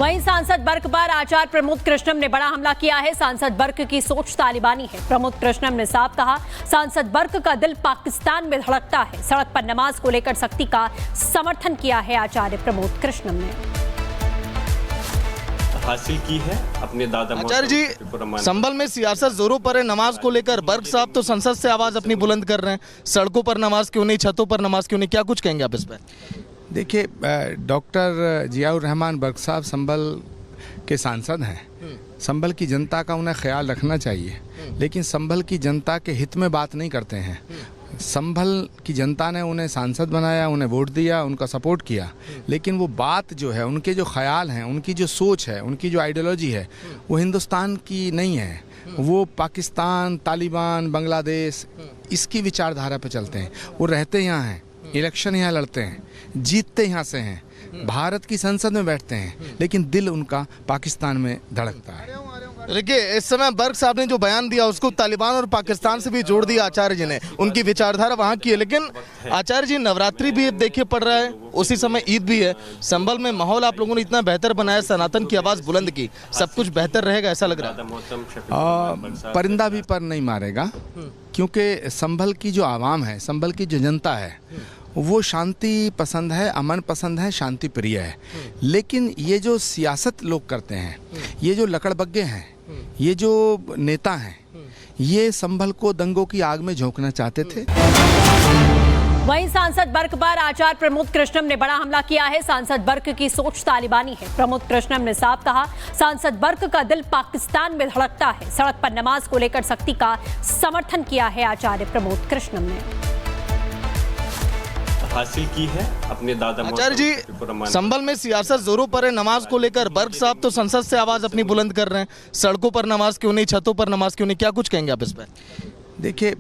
वहीं सांसद बर्क पर आचार्य प्रमोद कृष्णम ने बड़ा हमला किया है। सांसद बर्क की सोच तालिबानी है। प्रमोद कृष्णम ने साफ कहा, सांसद बर्क का दिल पाकिस्तान में धड़कता है। सड़क पर नमाज को लेकर सख्ती का समर्थन किया है आचार्य प्रमोद कृष्णम ने। हासिल की है अपने दादा आचार्य जी, संभल में सियासत जोरों पर है। नमाज को लेकर बर्क साहब तो संसद से आवाज अपनी बुलंद कर रहे हैं, सड़कों पर नमाज क्यों नहीं, छतों पर नमाज क्यों नहीं, क्या कुछ कहेंगे आप इस पर? देखिए, डॉक्टर जियाउर रहमान बर्क साहब संभल के सांसद हैं। संभल की जनता का उन्हें ख्याल रखना चाहिए, लेकिन संभल की जनता के हित में बात नहीं करते हैं। संभल की जनता ने उन्हें सांसद बनाया, उन्हें वोट दिया, उनका सपोर्ट किया, लेकिन वो बात जो है, उनके जो ख्याल हैं, उनकी जो सोच है, उनकी जो आइडियोलॉजी है, वो हिंदुस्तान की नहीं है। वो पाकिस्तान, तालिबान, बांग्लादेश, इसकी विचारधारा पे चलते हैं। वो रहते यहाँ हैं, इलेक्शन यहाँ लड़ते हैं, जीतते यहाँ से हैं, भारत की संसद में बैठते हैं, लेकिन दिल उनका पाकिस्तान में धड़कता है। देखिए, इस समय बर्क साहब ने जो बयान दिया उसको तालिबान और पाकिस्तान से भी जोड़ दिया आचार्य जी ने। उनकी विचारधारा वहाँ की है, लेकिन आचार्य जी नवरात्रि भी देखिए पड़ रहा है, उसी समय ईद भी है। संभल में माहौल आप लोगों ने इतना बेहतर बनाया, सनातन की आवाज़ बुलंद की, सब कुछ बेहतर रहेगा ऐसा लग रहा है। परिंदा भी पर नहीं मारेगा, क्योंकि संभल की जो आवाम है, संभल की जो जनता है, वो शांति पसंद है, अमन पसंद है, शांति प्रिय है। लेकिन ये जो सियासत लोग करते हैं, ये जो लकड़बग्गे हैं, ये जो नेता हैं, ये संभल को दंगों की आग में झोंकना चाहते थे। वहीं सांसद बर्क पर आचार्य प्रमोद कृष्णम ने बड़ा हमला किया है। सांसद बर्क की सोच तालिबानी है। प्रमोद कृष्णम ने साफ कहा, सांसद बर्क का दिल पाकिस्तान में धड़कता है। सड़क पर नमाज को लेकर सख्ती का समर्थन किया है आचार्य प्रमोद कृष्णम ने। हासिल की है अपने दादा। आचार्य जी, संभल में सियासत जोरों पर है। नमाज को लेकर बर्क साहब तो संसद से आवाज अपनी बुलंद कर रहे हैं, सड़कों पर नमाज क्यों नहीं, छतों पर नमाज क्यों नहीं, क्या कुछ कहेंगे आप इस पर? देखिए,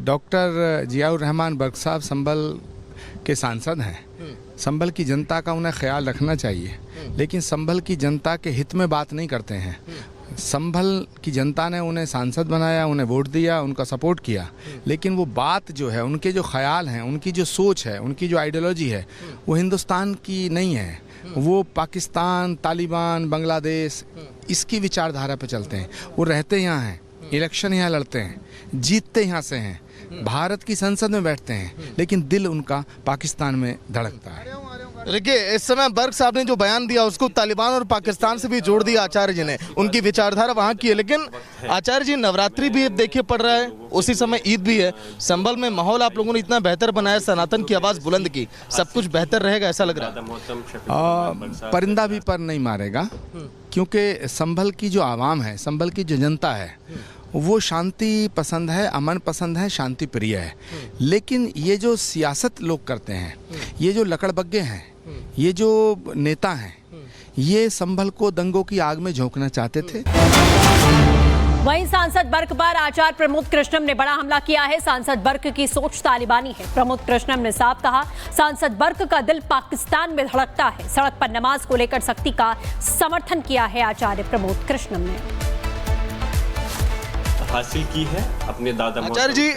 डॉक्टर जियाउर रहमान बर्क साहब संभल के सांसद हैं। संभल की जनता का उन्हें ख्याल रखना चाहिए, लेकिन संभल की जनता के हित में बात नहीं करते हैं। संभल की जनता ने उन्हें सांसद बनाया, उन्हें वोट दिया, उनका सपोर्ट किया, लेकिन वो बात जो है, उनके जो ख्याल हैं, उनकी जो सोच है, उनकी जो आइडियोलॉजी है, वो हिंदुस्तान की नहीं है। वो पाकिस्तान, तालिबान, बांग्लादेश, इसकी विचारधारा पे चलते हैं। वो रहते यहाँ हैं, इलेक्शन यहाँ लड़ते हैं, जीतते यहाँ से हैं, भारत की संसद में बैठते हैं, लेकिन दिल उनका पाकिस्तान में धड़कता है। देखिए, इस समय बर्क साहब ने जो बयान दिया उसको तालिबान और पाकिस्तान से भी जोड़ दिया आचार्य जी ने। उनकी विचारधारा वहाँ की है, लेकिन आचार्य जी नवरात्रि भी देखिए पड़ रहा है, उसी समय ईद भी है। संभल में माहौल आप लोगों ने इतना बेहतर बनाया, सनातन की आवाज़ बुलंद की, सब कुछ बेहतर रहेगा ऐसा लग रहा है। परिंदा भी पर नहीं मारेगा, क्योंकि संभल की जो आवाम है, संभल की जो जनता है, वो शांति पसंद है, अमन पसंद है, शांति प्रिय है। लेकिन ये जो सियासत लोग करते हैं, ये जो लकड़बग्गे हैं, ये जो नेता हैं, ये संभल को दंगों की आग में झोंकना चाहते थे। वहीं सांसद बर्क पर आचार्य प्रमोद कृष्णम ने बड़ा हमला किया है। सांसद बर्क की सोच तालिबानी है। प्रमोद कृष्णम ने साफ कहा, सांसद बर्क का दिल पाकिस्तान में धड़कता है। सड़क पर नमाज को लेकर सख्ती का समर्थन किया है आचार्य प्रमोद कृष्णम ने। हासिल की है अपने दादा। आचार्य जी,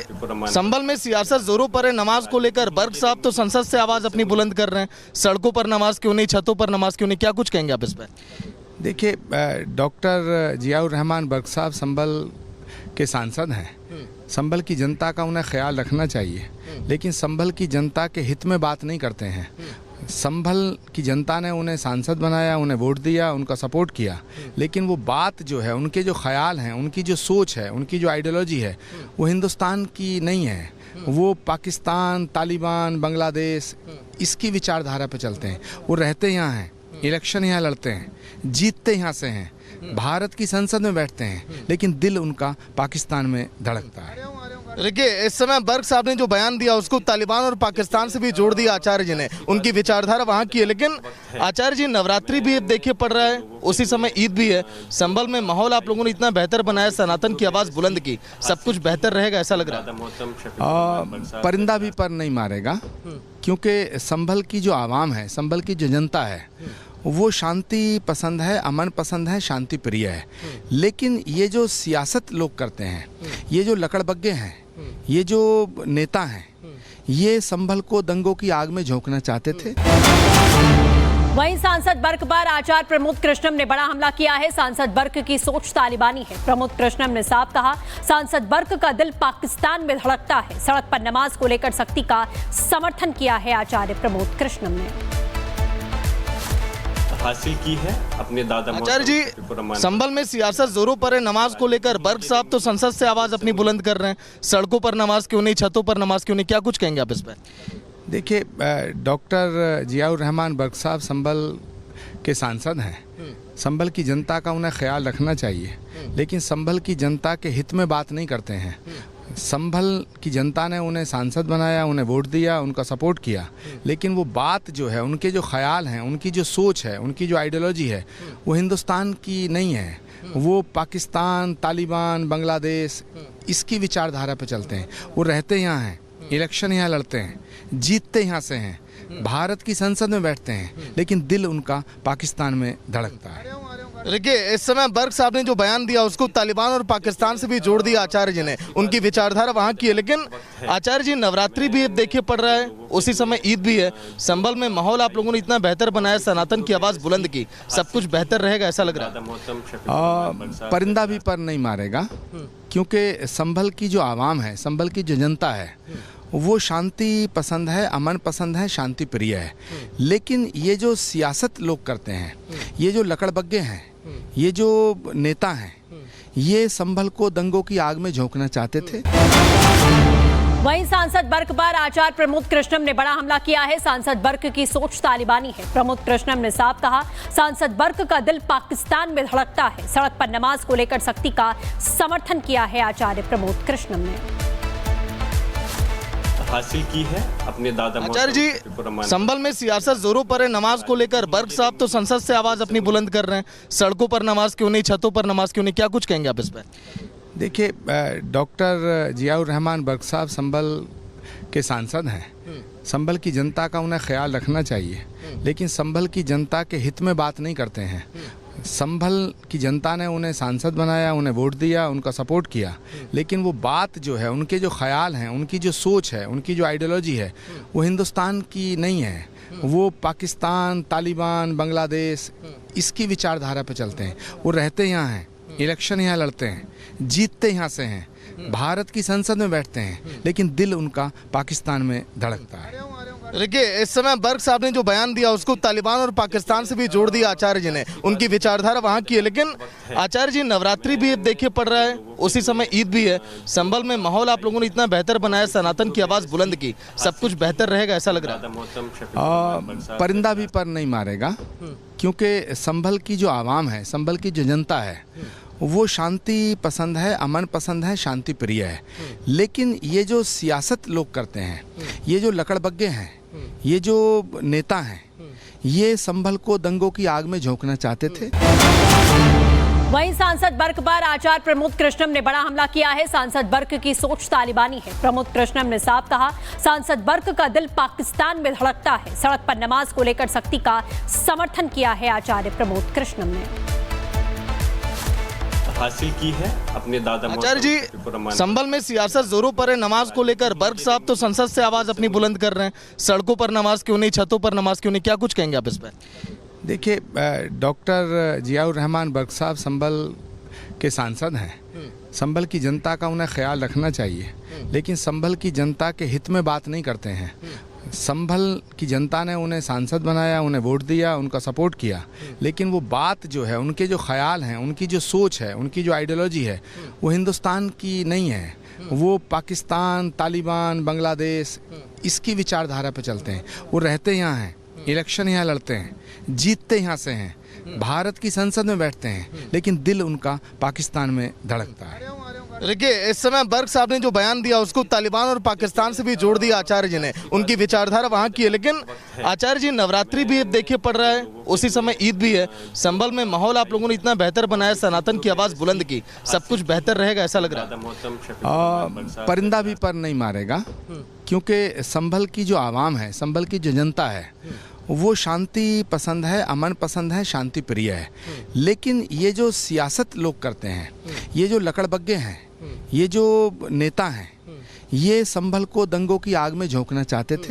संभल में सियासत जोरों पर है। नमाज को लेकर बर्क साहब तो संसद से आवाज अपनी बुलंद कर रहे हैं, सड़कों पर नमाज क्यों नहीं, छतों पर नमाज क्यों नहीं, क्या कुछ कहेंगे आप इस पर? देखिए, डॉक्टर जियाउर रहमान बर्क साहब संभल के सांसद हैं। संभल की जनता का उन्हें ख्याल रखना चाहिए, लेकिन संभल की जनता के हित में बात नहीं करते हैं। संभल की जनता ने उन्हें सांसद बनाया, उन्हें वोट दिया, उनका सपोर्ट किया, लेकिन वो बात जो है, उनके जो ख्याल हैं, उनकी जो सोच है, उनकी जो आइडियोलॉजी है, वो हिंदुस्तान की नहीं है। वो पाकिस्तान, तालिबान, बांग्लादेश, इसकी विचारधारा पे चलते हैं। वो रहते यहाँ हैं, इलेक्शन यहाँ लड़ते हैं, जीतते यहाँ से हैं, भारत की संसद में बैठते हैं, लेकिन दिल उनका पाकिस्तान में धड़कता है। देखिए, इस समय बर्क साहब ने जो बयान दिया उसको तालिबान और पाकिस्तान से भी जोड़ दिया आचार्य जी ने। उनकी विचारधारा वहाँ की है, लेकिन आचार्य जी नवरात्रि भी देखिए पड़ रहा है, उसी समय ईद भी है। संभल में माहौल आप लोगों ने इतना बेहतर बनाया, सनातन की आवाज़ बुलंद की, सब कुछ बेहतर रहेगा ऐसा लग रहा है। परिंदा भी पर नहीं मारेगा, क्योंकि संभल की जो आवाम है, संभल की जो जनता है, वो शांति पसंद है, अमन पसंद है, शांति प्रिय है। लेकिन ये जो सियासत लोग करते हैं, ये जो लकड़बग्गे हैं, ये जो नेता हैं, ये संभल को दंगों की आग में झोंकना चाहते थे। वहीं सांसद बर्क पर आचार्य प्रमोद कृष्णम ने बड़ा हमला किया है। सांसद बर्क की सोच तालिबानी है। प्रमोद कृष्णम ने साफ कहा, सांसद बर्क का दिल पाकिस्तान में धड़कता है। सड़क पर नमाज को लेकर सख्ती का समर्थन किया है आचार्य प्रमोद कृष्णम ने। हासिल की है अपने दादा आचार्य जी, संभल में सियासत जोरों पर है। नमाज को लेकर बर्क साहब तो संसद से आवाज अपनी बुलंद कर रहे हैं। सड़कों पर नमाज क्यों नहीं, छतों पर नमाज क्यों नहीं, क्या कुछ कहेंगे आप इस पर? देखिए, डॉक्टर जियाउर रहमान बर्क साहब संभल के सांसद हैं। संभल की जनता का उन्हें ख्याल रखना चाहिए, लेकिन संभल की जनता के हित में बात नहीं करते हैं। संभल की जनता ने उन्हें सांसद बनाया, उन्हें वोट दिया, उनका सपोर्ट किया, लेकिन वो बात जो है, उनके जो ख्याल हैं, उनकी जो सोच है, उनकी जो आइडियोलॉजी है, वो हिंदुस्तान की नहीं है। वो पाकिस्तान, तालिबान, बांग्लादेश, इसकी विचारधारा पे चलते हैं। वो रहते यहाँ हैं, इलेक्शन यहाँ लड़ते हैं, जीतते यहाँ से हैं, भारत की संसद में बैठते हैं, लेकिन दिल उनका पाकिस्तान में धड़कता है। देखिए, इस समय बर्क साहब ने जो बयान दिया उसको तालिबान और पाकिस्तान से भी जोड़ दिया आचार्य जी ने। उनकी विचारधारा वहाँ की है, लेकिन आचार्य जी नवरात्रि भी देखिए पड़ रहा है, उसी समय ईद भी है। संभल में माहौल आप लोगों ने इतना बेहतर बनाया, सनातन की आवाज़ बुलंद की, सब कुछ बेहतर रहेगा ऐसा लग रहा है। परिंदा भी पर नहीं मारेगा, क्योंकि संभल की जो आवाम है, संभल की जो जनता है, वो शांति पसंद है, अमन पसंद है, शांति प्रिय है। लेकिन ये जो सियासत लोग करते हैं, ये जो लकड़बग्गे हैं, ये जो नेता हैं, ये संभल को दंगों की आग में झोंकना चाहते थे। वहीं सांसद बर्क पर आचार्य प्रमोद कृष्णम ने बड़ा हमला किया है। सांसद बर्क की सोच तालिबानी है। प्रमोद कृष्णम ने साफ कहा, सांसद बर्क का दिल पाकिस्तान में धड़कता है। सड़क पर नमाज को लेकर सख्ती का समर्थन किया है आचार्य प्रमोद कृष्णम ने। हासिल की है अपने दादा। आचार्य जी, संभल में सियासत जोरों पर है। नमाज को लेकर बर्क साहब तो संसद से आवाज अपनी बुलंद कर रहे हैं। सड़कों पर नमाज क्यों नहीं, छतों पर नमाज क्यों नहीं, क्या कुछ कहेंगे आप इस पर? देखिए, डॉक्टर जियाउर रहमान बर्क साहब संभल के सांसद हैं। संभल की जनता का उन्हें ख्याल रखना चाहिए, लेकिन संभल की जनता के हित में बात नहीं करते हैं। संभल की जनता ने उन्हें सांसद बनाया, उन्हें वोट दिया, उनका सपोर्ट किया, लेकिन वो बात जो है, उनके जो ख्याल हैं, उनकी जो सोच है, उनकी जो आइडियोलॉजी है, वो हिंदुस्तान की नहीं है। वो पाकिस्तान, तालिबान, बांग्लादेश, इसकी विचारधारा पे चलते हैं। वो रहते यहाँ हैं, इलेक्शन यहाँ लड़ते हैं, जीतते यहाँ से हैं, भारत की संसद में बैठते हैं, लेकिन दिल उनका पाकिस्तान में धड़कता है। देखिए, इस समय बर्क साहब ने जो बयान दिया उसको तालिबान और पाकिस्तान से भी जोड़ दिया आचार्य जी ने। उनकी विचारधारा वहाँ की है, लेकिन आचार्य जी नवरात्रि भी देखिए पड़ रहा है, उसी समय ईद भी है। संभल में माहौल आप लोगों ने इतना बेहतर बनाया, सनातन की आवाज़ बुलंद की, सब कुछ बेहतर रहेगा ऐसा लग रहा है। परिंदा भी पर नहीं मारेगा, क्योंकि संभल की जो आवाम है, संभल की जो जनता है, वो शांति पसंद है, अमन पसंद है, शांति प्रिय है। लेकिन ये जो सियासत लोग करते हैं, ये जो लकड़बग्गे हैं, ये जो नेता हैं, ये संभल को दंगों की आग में झोंकना चाहते थे। वहीं सांसद बर्क पर आचार्य प्रमोद कृष्णम ने बड़ा हमला किया है। सांसद बर्क की सोच तालिबानी है। प्रमोद कृष्णम ने साफ कहा, सांसद बर्क का दिल पाकिस्तान में धड़कता है। सड़क पर नमाज को लेकर सख्ती का समर्थन किया है आचार्य प्रमोद कृष्णम ने। हासिल की है अपने दादा। आचार्य जी, संभल में सियासत जोरों पर है। नमाज को लेकर बर्क साहब तो संसद से आवाज अपनी बुलंद कर रहे हैं। सड़कों पर नमाज क्यों नहीं, छतों पर नमाज क्यों नहीं, क्या कुछ कहेंगे आप इस पर? देखिए, डॉक्टर जियाउर रहमान बर्क साहब संभल के सांसद हैं। संभल की जनता का उन्हें ख्याल रखना चाहिए, लेकिन संभल की जनता के हित में बात नहीं करते हैं। संभल की जनता ने उन्हें सांसद बनाया, उन्हें वोट दिया, उनका सपोर्ट किया, लेकिन वो बात जो है, उनके जो ख्याल हैं, उनकी जो सोच है, उनकी जो आइडियोलॉजी है, वो हिंदुस्तान की नहीं है। वो पाकिस्तान, तालिबान, बांग्लादेश, इसकी विचारधारा पे चलते हैं। वो रहते यहाँ हैं, इलेक्शन यहाँ लड़ते हैं, जीतते यहाँ से हैं, भारत की संसद में बैठते हैं, लेकिन दिल उनका पाकिस्तान में धड़कता है। देखिए, इस समय बर्क साहब ने जो बयान दिया उसको तालिबान और पाकिस्तान से भी जोड़ दिया आचार्य जी ने। उनकी विचारधारा वहाँ की है, लेकिन आचार्य जी नवरात्रि भी देखिए पड़ रहा है, उसी समय ईद भी है। संभल में माहौल आप लोगों ने इतना बेहतर बनाया, सनातन की आवाज़ बुलंद की, सब कुछ बेहतर रहेगा ऐसा लग रहा है। परिंदा भी पर नहीं मारेगा, क्योंकि संभल की जो आवाम है, संभल की जो जनता है, वो शांति पसंद है, अमन पसंद है, शांति प्रिय है। लेकिन ये जो सियासत लोग करते हैं, ये जो लकड़बग्गे हैं, ये जो नेता हैं, ये संभल को दंगों की आग में झोंकना चाहते थे।